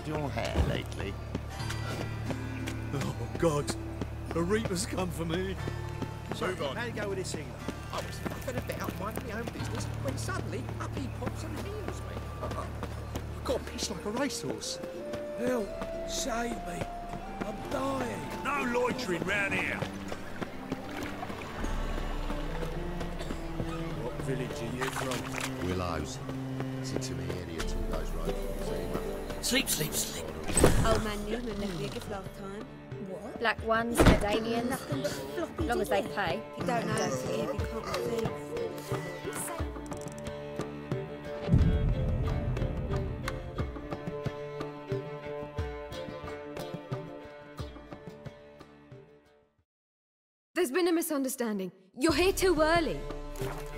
your hair lately? Oh, God. A reaper's come for me. Move on. How you go with this healer? I was fucking about minding my own business when suddenly up he pops and heals me. I got pissed like a racehorse. Help! Save me! I'm dying! No loitering round here! What village are you from? Willows. It's into the area 2 days road from Zima. Sleep, sleep, sleep. Old man Newman left me a gift last time. What? Black ones, Medallions. Nothing but floppy As long as they pay. If you don't know, forgive, you can't receive. There's been a misunderstanding. You're here too early.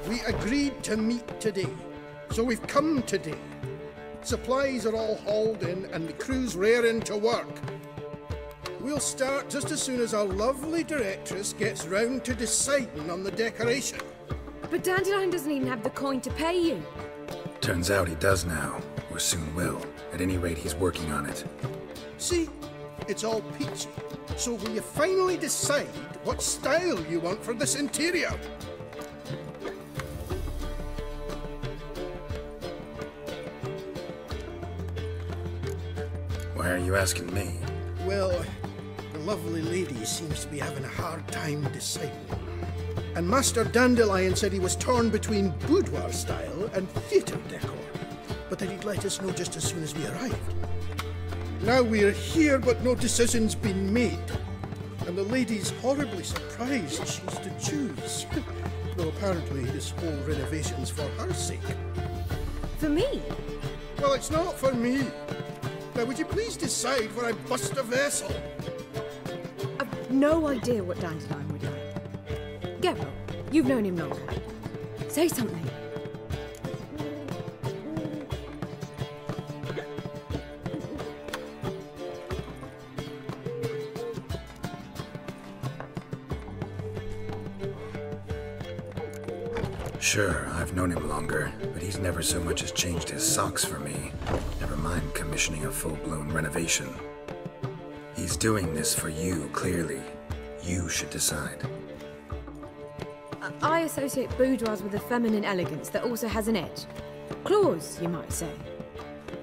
We agreed to meet today, so we've come today. Supplies are all hauled in and the crew's raring to work. We'll start just as soon as our lovely directress gets round to deciding on the decoration. But Dandelion doesn't even have the coin to pay you. Turns out he does now, or soon will. At any rate, he's working on it. See, it's all peachy. So will you finally decide what style you want for this interior? Why are you asking me? Well, the lovely lady seems to be having a hard time deciding. And Master Dandelion said he was torn between boudoir style and theatre decor, but that he'd let us know just as soon as we arrived. Now we're here, but no decision's been made. And the lady's horribly surprised she's to choose. Though apparently this whole renovation's for her sake. For me? Well, it's not for me. Now, would you please decide where I bust a vessel? I've no idea what Dandelion would like. Geralt, you've known him longer. Say something. Sure, I've known him longer, but he's never so much as changed his socks for me. Never mind commissioning a full-blown renovation. He's doing this for you, clearly. You should decide. I associate boudoirs with a feminine elegance that also has an edge. Claws, you might say.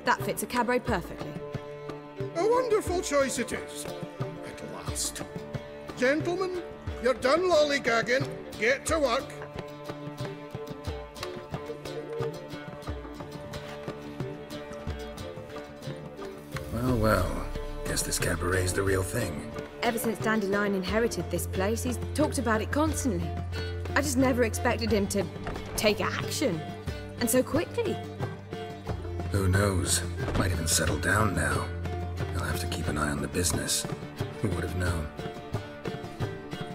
That fits a cabaret perfectly. A wonderful choice it is. At last. Gentlemen, you're done lollygagging. Get to work. Well, guess this cabaret's the real thing. Ever since Dandelion inherited this place, he's talked about it constantly. I just never expected him to take action. And so quickly. Who knows? Might even settle down now. He'll have to keep an eye on the business. Who would have known?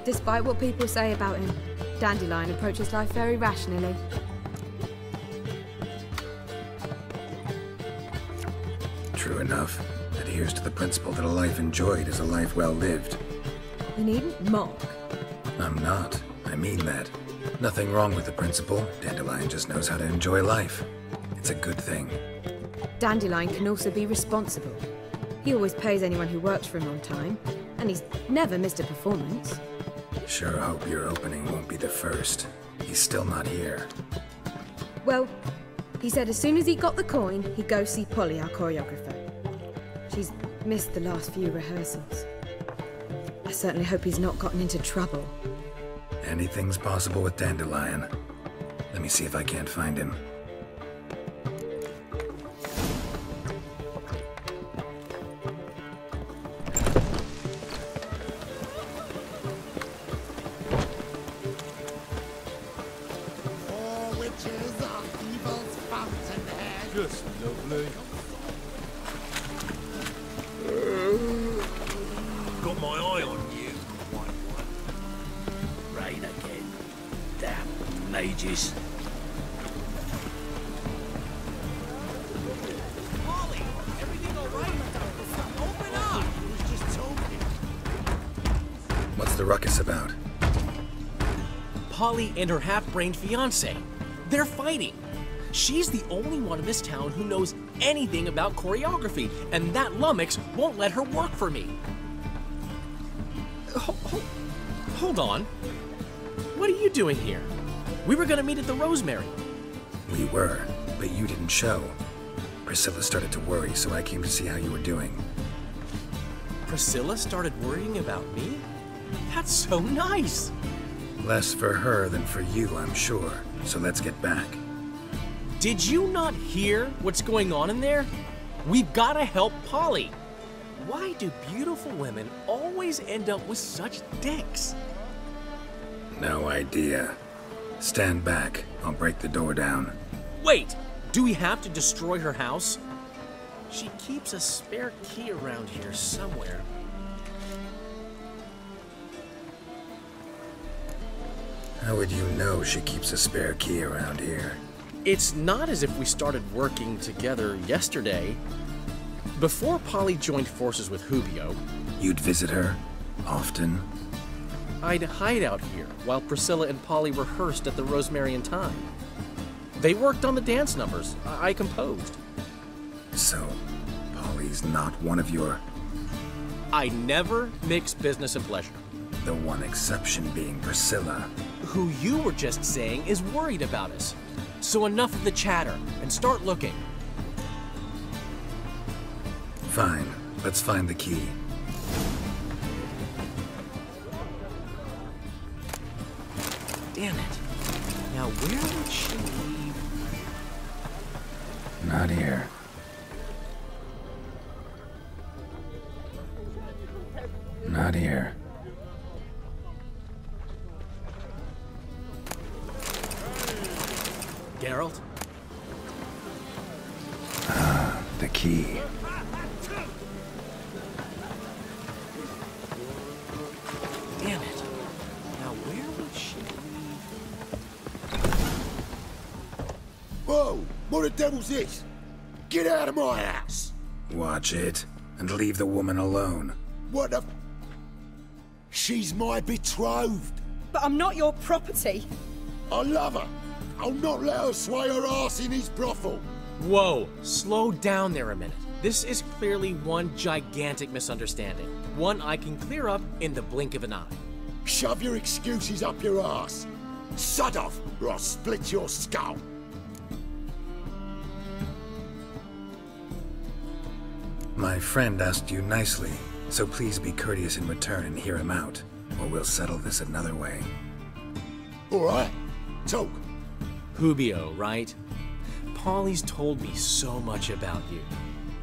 Despite what people say about him, Dandelion approaches life very rationally. True enough. Adheres to the principle that a life enjoyed is a life well lived. You needn't mock. I'm not. I mean that. Nothing wrong with the principle. Dandelion just knows how to enjoy life. It's a good thing. Dandelion can also be responsible. He always pays anyone who works for him on time, and he's never missed a performance. Sure hope your opening won't be the first. He's still not here. Well, he said as soon as he got the coin, he'd go see Polly, our choreographer. She's missed the last few rehearsals. I certainly hope he's not gotten into trouble. Anything's possible with Dandelion. Let me see if I can't find him. All witches are evil's fountainhead. Just lovely. Got my eye on you. Rain again. Damn mages. Polly, everything all right? Open up! I was just talking. What's the ruckus about? Polly and her half-brained fiancé. They're fighting. She's the only one in this town who knows anything about choreography, and that lummox won't let her work for me. Hold on. What are you doing here? We were gonna meet at the Rosemary. We were, but you didn't show. Priscilla started to worry, so I came to see how you were doing. Priscilla started worrying about me? That's so nice! Less for her than for you, I'm sure. So let's get back. Did you not hear what's going on in there? We've gotta help Polly. Why do beautiful women always end up with such dicks? No idea. Stand back. I'll break the door down. Wait! Do we have to destroy her house? She keeps a spare key around here somewhere. How would you know she keeps a spare key around here? It's not as if we started working together yesterday. Before Polly joined forces with Hubio, You'd visit her? Often? I'd hide out here while Priscilla and Polly rehearsed at the Rosemary and Thyme. They worked on the dance numbers I composed. So, Polly's not one of your... I never mix business and pleasure. The one exception being Priscilla. Who you were just saying is worried about us. So enough of the chatter, and start looking. Fine. Let's find the key. Damn it. Now where would she leave? Not here. Not here. Geralt? Ah, the key. Damn it. Now where would she leave? Whoa! What the devil's this? Get out of my house! Watch it, and leave the woman alone. What the... She's my betrothed. But I'm not your property. I love her. I'll not let her sway her ass in his brothel. Whoa, slow down there a minute. This is clearly one gigantic misunderstanding. One I can clear up in the blink of an eye. Shove your excuses up your ass. Sod off, or I'll split your skull. My friend asked you nicely, so please be courteous in return and hear him out, or we'll settle this another way. All right, talk. Hubio, right? Polly's told me so much about you.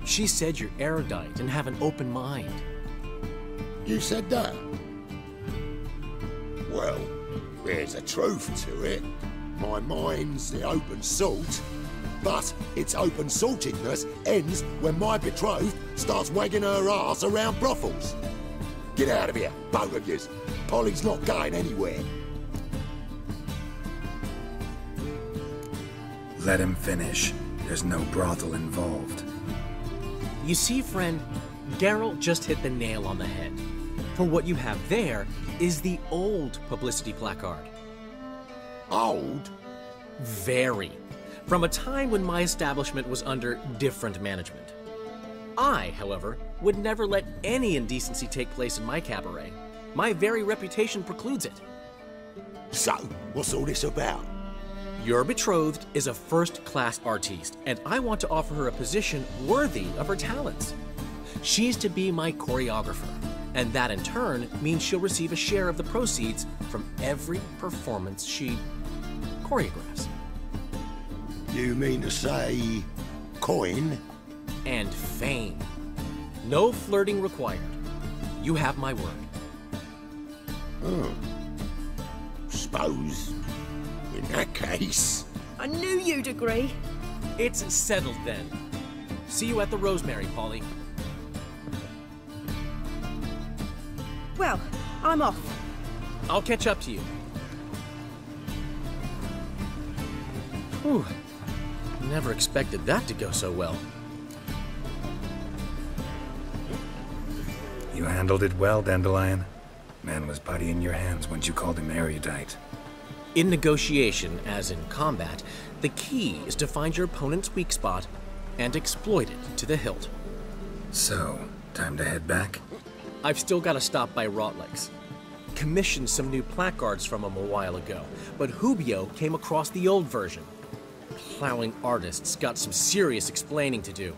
She said you're erudite and have an open mind. You said that? Well, there's a truth to it. My mind's the open salt, but its open saltedness ends when my betrothed starts wagging her ass around brothels. Get out of here, both of yous. Polly's not going anywhere. Let him finish. There's no brothel involved. You see, friend, Geralt just hit the nail on the head. For what you have there is the old publicity placard. Old? Very. From a time when my establishment was under different management. I, however, would never let any indecency take place in my cabaret. My very reputation precludes it. So, what's all this about? Your betrothed is a first-class artiste, and I want to offer her a position worthy of her talents. She's to be my choreographer, and that in turn means she'll receive a share of the proceeds from every performance she choreographs. You mean to say... coin? And fame. No flirting required. You have my word. Oh. Suppose... in that case... I knew you'd agree. It's settled then. See you at the Rosemary, Polly. Well, I'm off. I'll catch up to you. Whew. Never expected that to go so well. You handled it well, Dandelion. Man was putty in your hands once you called him erudite. In negotiation, as in combat, the key is to find your opponent's weak spot and exploit it to the hilt. So, time to head back? I've still got to stop by Rotlick's. Commissioned some new placards from him a while ago, but Hubio came across the old version. Plowing artists got some serious explaining to do.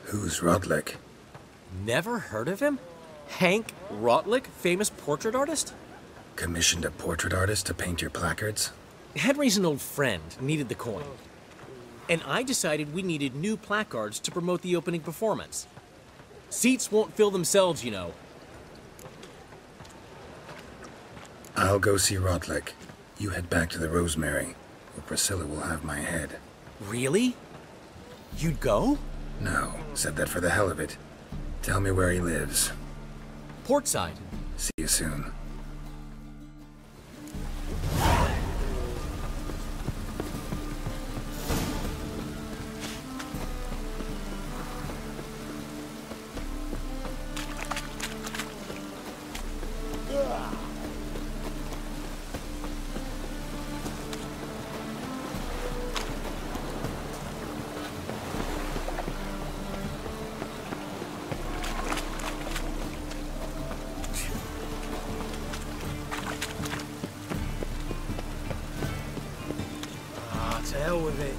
Who's Rotlick? Never heard of him? Hank Rotlick, famous portrait artist? Commissioned a portrait artist to paint your placards? Henry's an old friend, needed the coin. And I decided we needed new placards to promote the opening performance. Seats won't fill themselves, you know. I'll go see Rotlick. You head back to the Rosemary, where Priscilla will have my head. Really? You'd go? No, said that for the hell of it. Tell me where he lives. Portside. See you soon. To hell with it.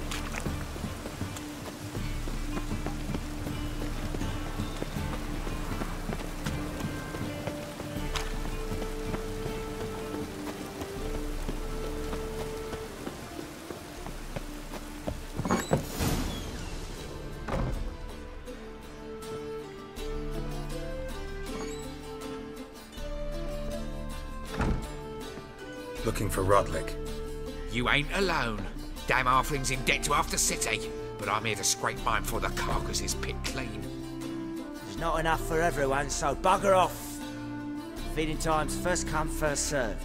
Looking for Rotlick. You ain't alone. Damn halfling's in debt to half the city, but I'm here to scrape mine before the carcass is picked clean. There's not enough for everyone, so bugger off. Feeding time's first come, first served.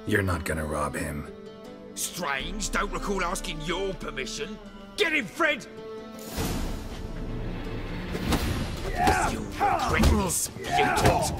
You're not gonna rob him. Strange, don't recall asking your permission. Get him, Fred! You regret this, mutant!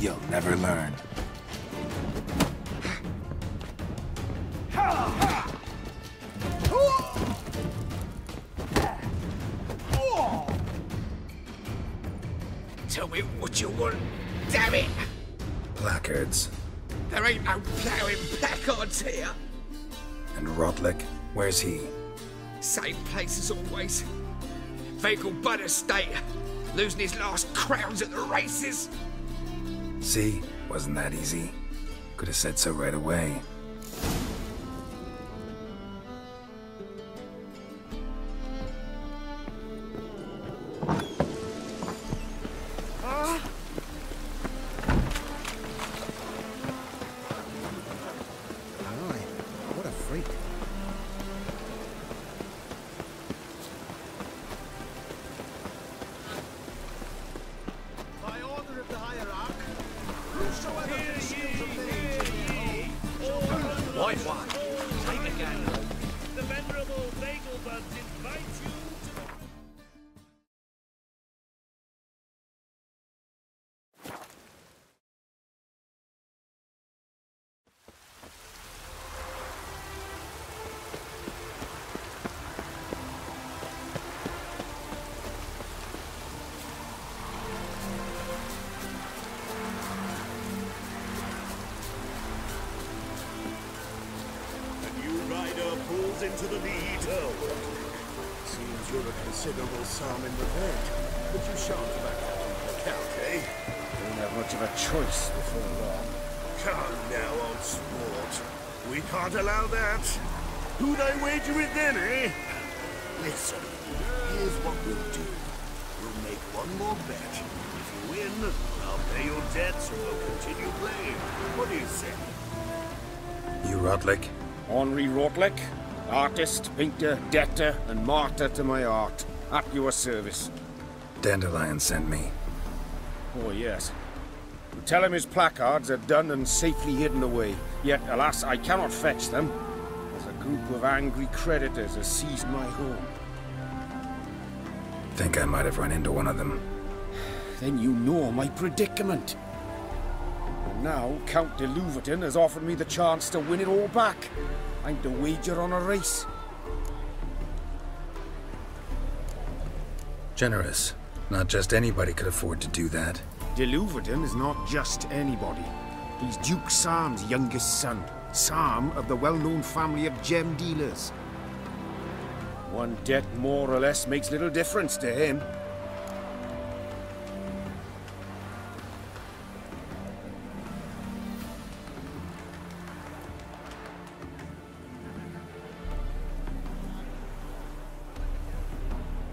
You'll never learn. Tell me what you want, damn it! Placards. There ain't no ploughing placards here. And Rotlick, where's he? Same place as always. Vehicle Bud Estate. Losing his last crowns at the races. See? Wasn't that easy? Could have said so right away. What a freak. By order of the hierarch, whosoever conceals a thing White one, take a gander. The venerable Vegelbud invites you to... Rivers into the lead. Seems you're a considerable sum in the bed, but you shan't back out on the account, eh? Don't have much of a choice before long. Come now, old sport. We can't allow that. Who'd I wager with then, eh? Listen, here's what we'll do. We'll make one more bet. If you win, I'll pay your debts and we'll continue playing. What do you say? You Rotlick? Henri Rotlick, artist, painter, debtor, and martyr to my art. At your service. Dandelion sent me. Oh, yes. Tell him his placards are done and safely hidden away. Yet, alas, I cannot fetch them, as a group of angry creditors has seized my home. Think I might have run into one of them. Then you know my predicament. And now, Count de Louverton has offered me the chance to win it all back. I'm to wager on a race. Generous. Not just anybody could afford to do that. De Louverton is not just anybody. He's Duke Sam's youngest son. Sam of the well-known family of gem dealers. One debt more or less makes little difference to him.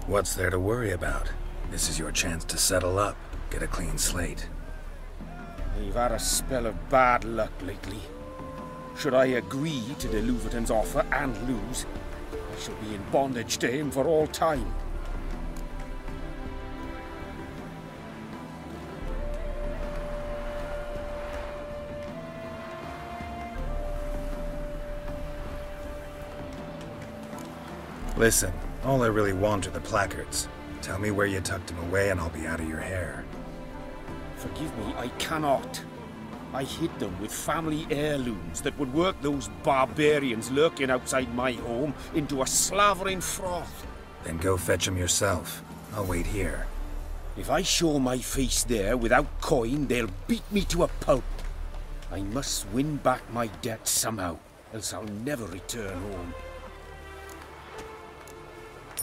What's there to worry about? This is your chance to settle up, get a clean slate. I've had a spell of bad luck lately. Should I agree to de Louverton's offer and lose, I shall be in bondage to him for all time. Listen, all I really want are the placards. Tell me where you tucked them away and I'll be out of your hair. Forgive me, I cannot. I hid them with family heirlooms that would work those barbarians lurking outside my home into a slavering froth. Then go fetch them yourself. I'll wait here. If I show my face there without coin, they'll beat me to a pulp. I must win back my debt somehow, else I'll never return home.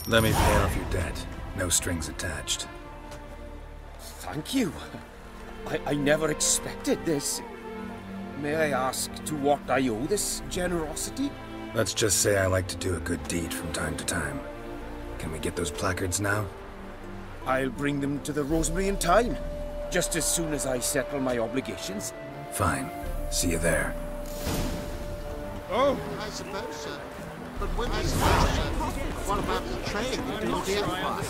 Let me pay off your debt. No strings attached. Thank you. I never expected this. May I ask to what I owe this generosity? Let's just say I like to do a good deed from time to time. Can we get those placards now? I'll bring them to the Rosemary in time, just as soon as I settle my obligations. Fine. See you there. Oh! I suppose so. But when I suppose so, what about the trade with the Empire?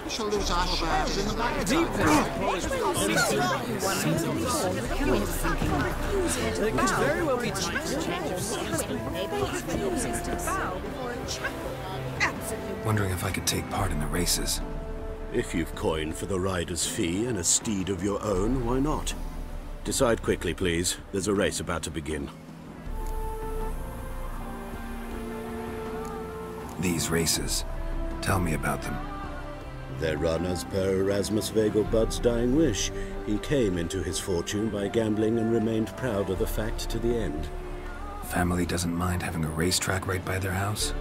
We shall lose our shares in the maritime. It could very well be Wondering if I could take part in the races. If you've coin for the rider's fee and a steed of your own, why not? Decide quickly, please. There's a race about to begin. These races. Tell me about them. They're run as per Erasmus Vegelbud's dying wish. He came into his fortune by gambling and remained proud of the fact to the end. Family doesn't mind having a racetrack right by their house?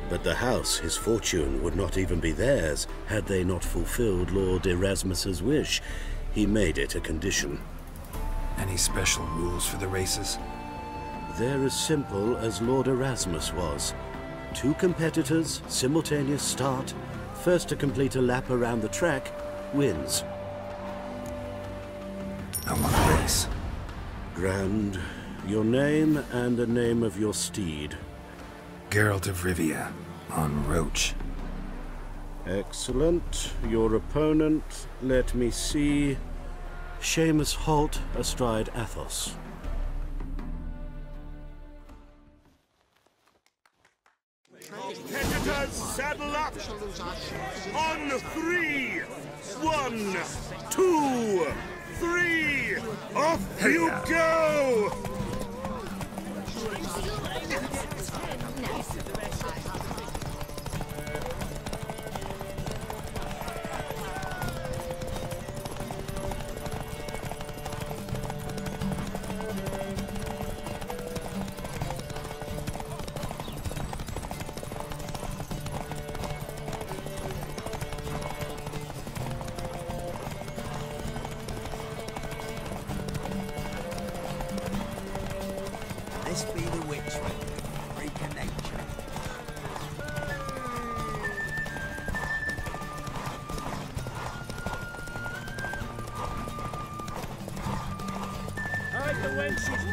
But the house, his fortune, would not even be theirs had they not fulfilled Lord Erasmus's wish. He made it a condition. Any special rules for the races? They're as simple as Lord Erasmus was. 2 competitors, simultaneous start. First to complete a lap around the track wins. I want a race. Grand. Your name and the name of your steed. Geralt of Rivia, on Roach. Excellent. Your opponent, let me see. Seamus Holt astride Athos. Competitors, saddle up! On 3! 1, 2, 3! Off you go!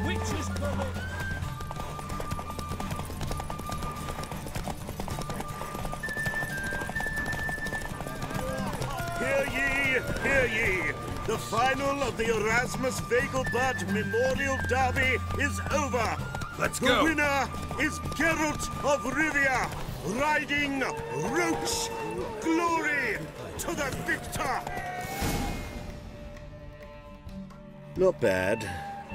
Witches coming! Hear ye, hear ye! The final of the Erasmus Vegelbud Memorial Derby is over! Let's the go! The winner is Geralt of Rivia, riding Roach! Glory to the victor! Not bad,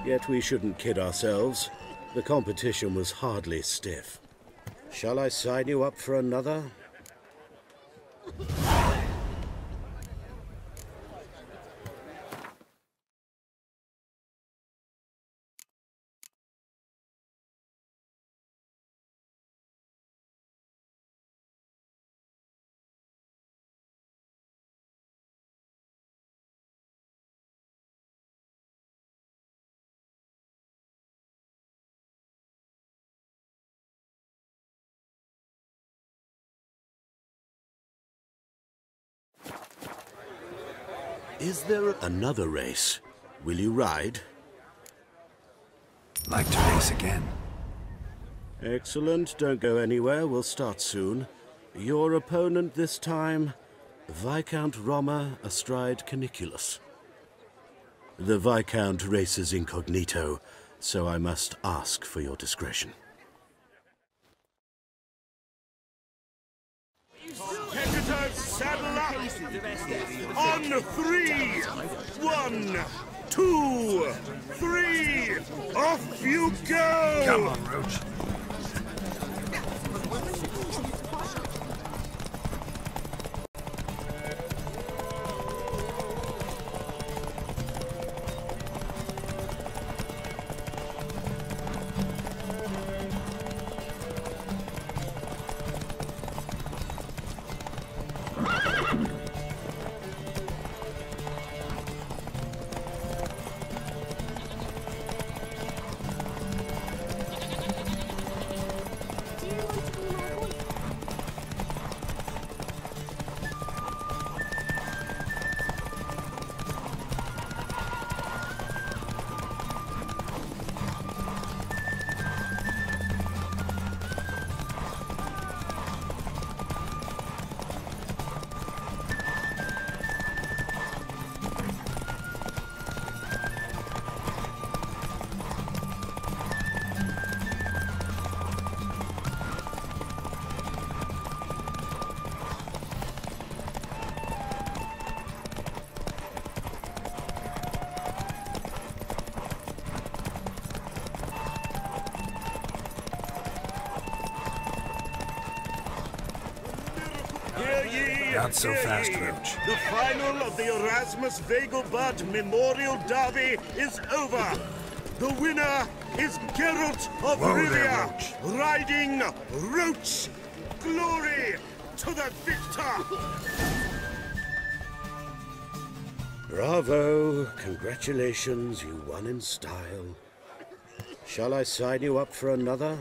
yet we shouldn't kid ourselves. The competition was hardly stiff. Shall I sign you up for another? Is there another race? Will you ride? Like to race again. Excellent. Don't go anywhere. We'll start soon. Your opponent this time, Viscount Roma astride Caniculus. The Viscount races incognito, so I must ask for your discretion. Competitors, saddle up! On 3! 1, 2, 3! Off you go! Come on, Roach. Not so fast, Roach. The final of the Erasmus Vegelbud Memorial Derby is over. The winner is Geralt of Rivia, riding Roach. Glory to the victor! Bravo! Congratulations, you won in style. Shall I sign you up for another?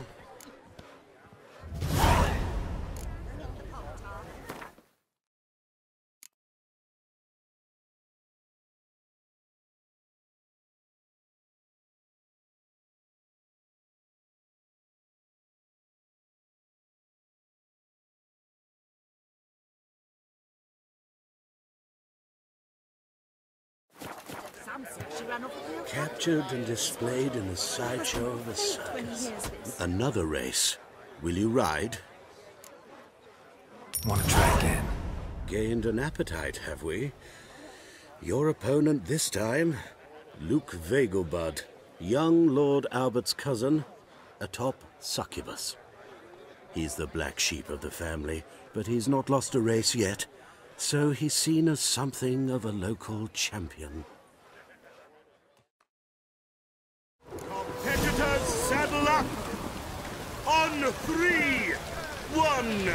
Captured and displayed in the sideshow of a circus. Another race. Will you ride? Want to try again? Gained an appetite, have we? Your opponent this time, Luke Vegelbud, young Lord Albert's cousin, atop Succubus. He's the black sheep of the family, but he's not lost a race yet, so he's seen as something of a local champion. Competitors, saddle up! On 3! 1,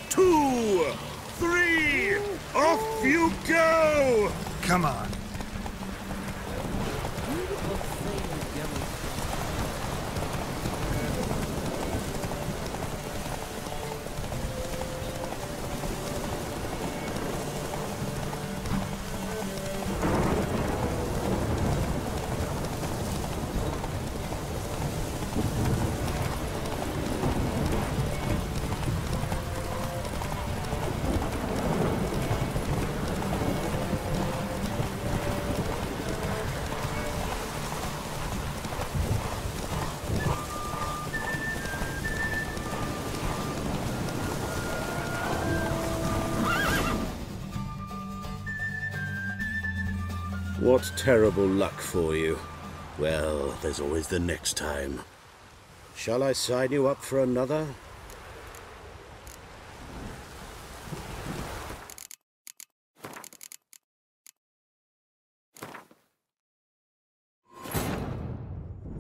2, 3! Off you go! Come on. What terrible luck for you. Well, there's always the next time. Shall I sign you up for another?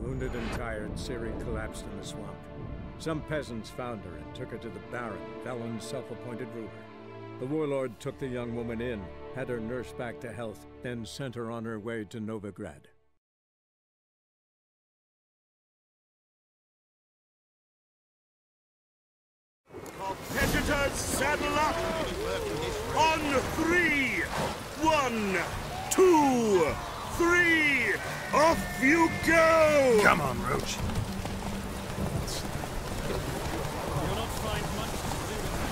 Wounded and tired, Ciri collapsed in the swamp. Some peasants found her and took her to the Baron, Velen's self-appointed ruler. The warlord took the young woman in, had her nursed back to health, then sent her on her way to Novigrad. Competitors, saddle up! On 3! 1, 2, 3! Off you go! Come on, Roach. You'll not find much to do with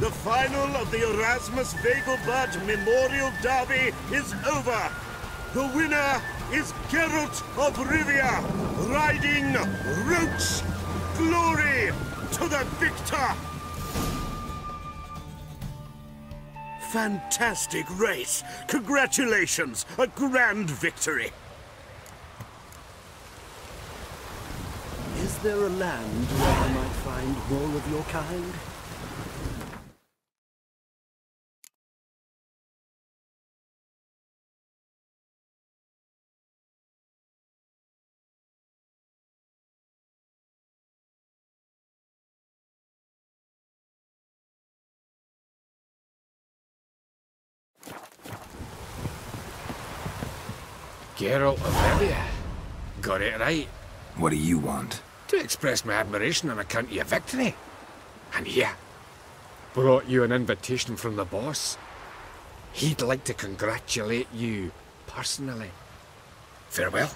The final of the Erasmus Vegelbud Memorial Derby is over. The winner is Geralt of Rivia, riding Roach. Glory to the victor! Fantastic race! Congratulations! A grand victory! Is there a land where I might find more of your kind? Geralt of Rivia. Got it right. What do you want? To express my admiration on account of your victory. And here, brought you an invitation from the boss. He'd like to congratulate you personally. Farewell.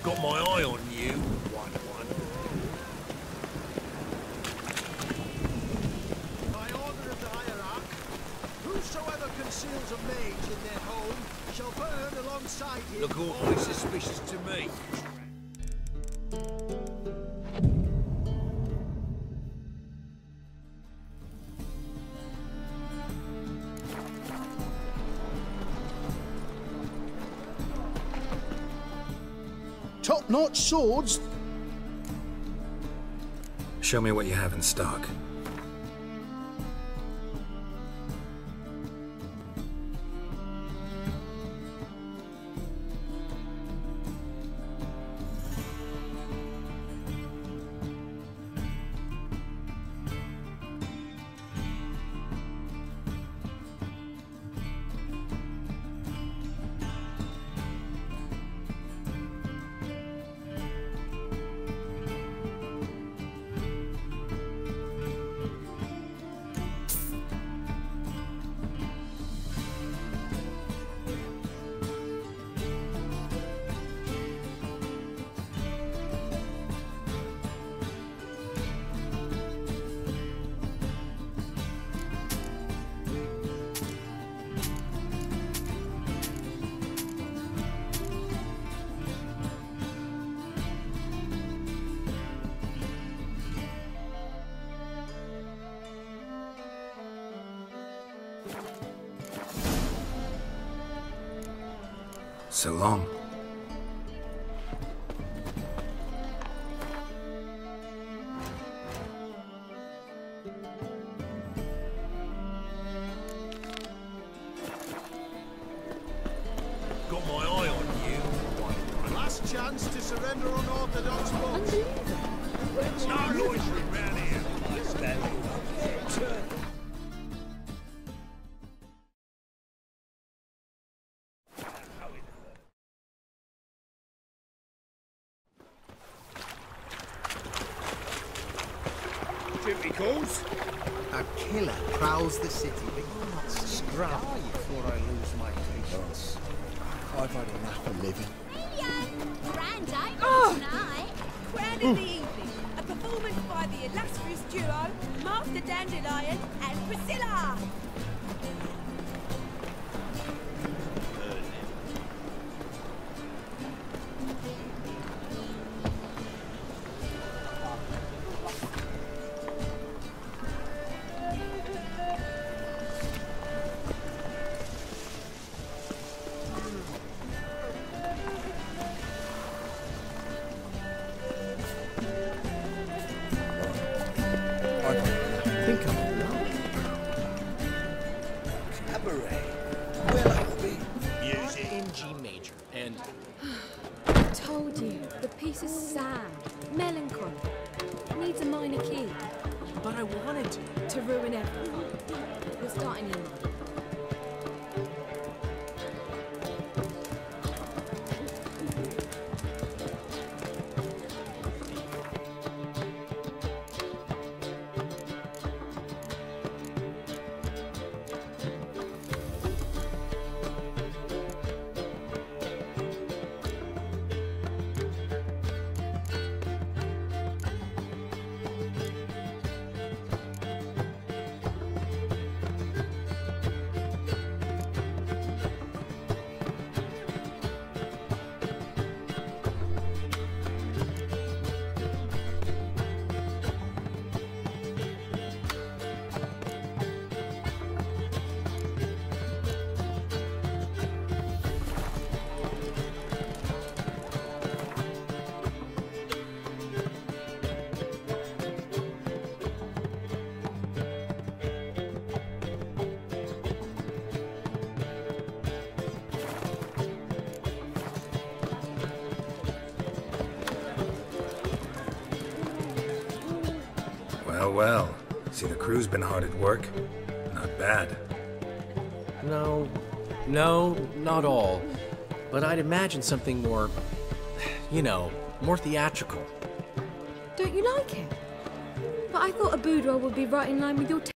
Got my eye on you, one. By order of the hierarch, whoso mage in their home shall burn alongside him. Look awfully suspicious to me. Top-notch swords. Show me what you have in stock. So long. Got my eye on you. Last chance to surrender unorthodox books. No loitering round here. Duty calls. A killer prowls the city, but you're not scrub before I lose my patience. I've had enough of living. Grand opening tonight. Grand of the evening. A performance by the illustrious duo, Master Dandelion and Priscilla. In G major, and I told you, the piece is sad, melancholy. It needs a minor key. but I wanted to ruin everything. We're starting in. Well, see, the crew's been hard at work. Not bad. No, not all. But I'd imagine something more, you know, more theatrical. Don't you like it? But I thought a boudoir would be right in line with your